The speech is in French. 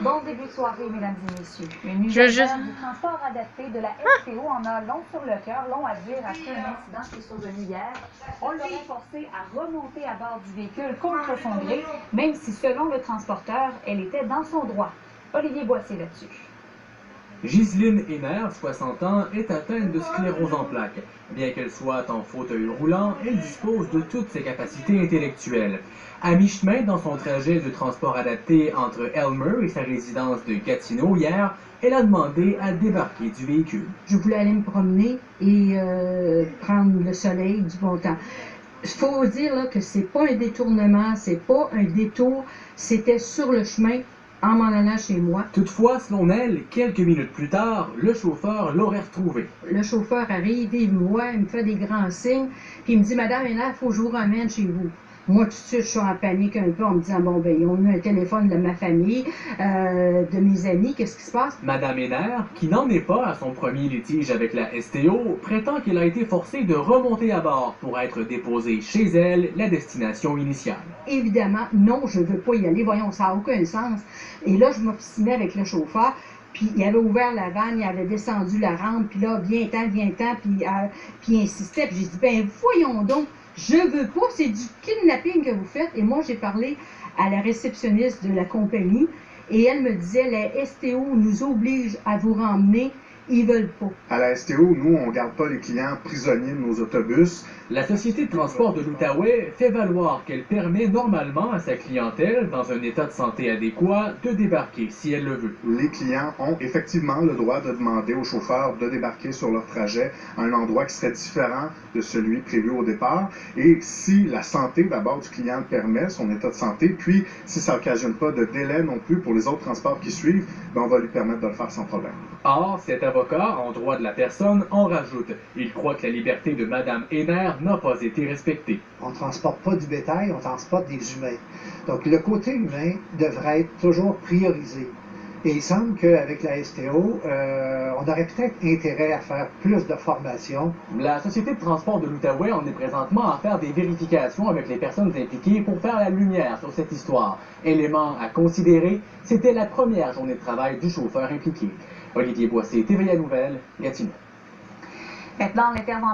Bon début de soirée, mesdames et messieurs. Les usagers du transport adapté de la STO en a long sur le cœur, long à dire après un incident qui est survenu hier. On l'aurait forcé à remonter à bord du véhicule contre son gré, même si selon le transporteur, elle était dans son droit. Olivier Boissier là-dessus. Ghiseline Héner, 60 ans, est atteinte de sclérose en plaques. Bien qu'elle soit en fauteuil roulant, elle dispose de toutes ses capacités intellectuelles. À mi-chemin dans son trajet de transport adapté entre Elmer et sa résidence de Gatineau hier, elle a demandé à débarquer du véhicule. Je voulais aller me promener et prendre le soleil, du bon temps. Il faut dire là, que c'est pas un détournement, c'est pas un détour, c'était sur le chemin en m'en allant chez moi. Toutefois, selon elle, quelques minutes plus tard, le chauffeur l'aurait retrouvée. Le chauffeur arrive, il me voit, il me fait des grands signes, puis il me dit « Madame Héner, il faut que je vous ramène chez vous. » Moi, tout de suite, je suis en panique un peu en me disant « Bon, ben, ils ont eu un téléphone de ma famille, de mes amis, qu'est-ce qui se passe? » Madame Héner, qui n'en est pas à son premier litige avec la STO, prétend qu'elle a été forcée de remonter à bord pour être déposée chez elle, la destination initiale. Évidemment, non, je ne veux pas y aller, voyons, ça n'a aucun sens. Et là, je m'obstinais avec le chauffeur, puis il avait ouvert la vanne, il avait descendu la rampe, puis là, viens-t'en, puis il insistait, puis j'ai dit, ben voyons donc, je veux pas, c'est du kidnapping que vous faites. Et moi, j'ai parlé à la réceptionniste de la compagnie, et elle me disait, la STO nous oblige à vous ramener. Ils veulent pas. À la STO, nous, on ne garde pas les clients prisonniers de nos autobus. La Société de transport de l'Outaouais fait valoir qu'elle permet normalement à sa clientèle, dans un état de santé adéquat, de débarquer si elle le veut. Les clients ont effectivement le droit de demander au chauffeur de débarquer sur leur trajet à un endroit qui serait différent de celui prévu au départ. Et si la santé d'abord du client le permet, son état de santé, puis si ça n'occasionne pas de délai non plus pour les autres transports qui suivent, ben on va lui permettre de le faire sans problème. Or, cet avocat, en droit de la personne, en rajoute. Il croit que la liberté de Mme Héner n'a pas été respectée. On ne transporte pas du bétail, on transporte des humains. Donc, le côté humain devrait être toujours priorisé. Et il semble qu'avec la STO, on aurait peut-être intérêt à faire plus de formation. La Société de transport de l'Outaouais en est présentement à faire des vérifications avec les personnes impliquées pour faire la lumière sur cette histoire. Élément à considérer, c'était la première journée de travail du chauffeur impliqué. Olivier Boissier, TVA Nouvelles, Gatineau. Maintenant, l'intervention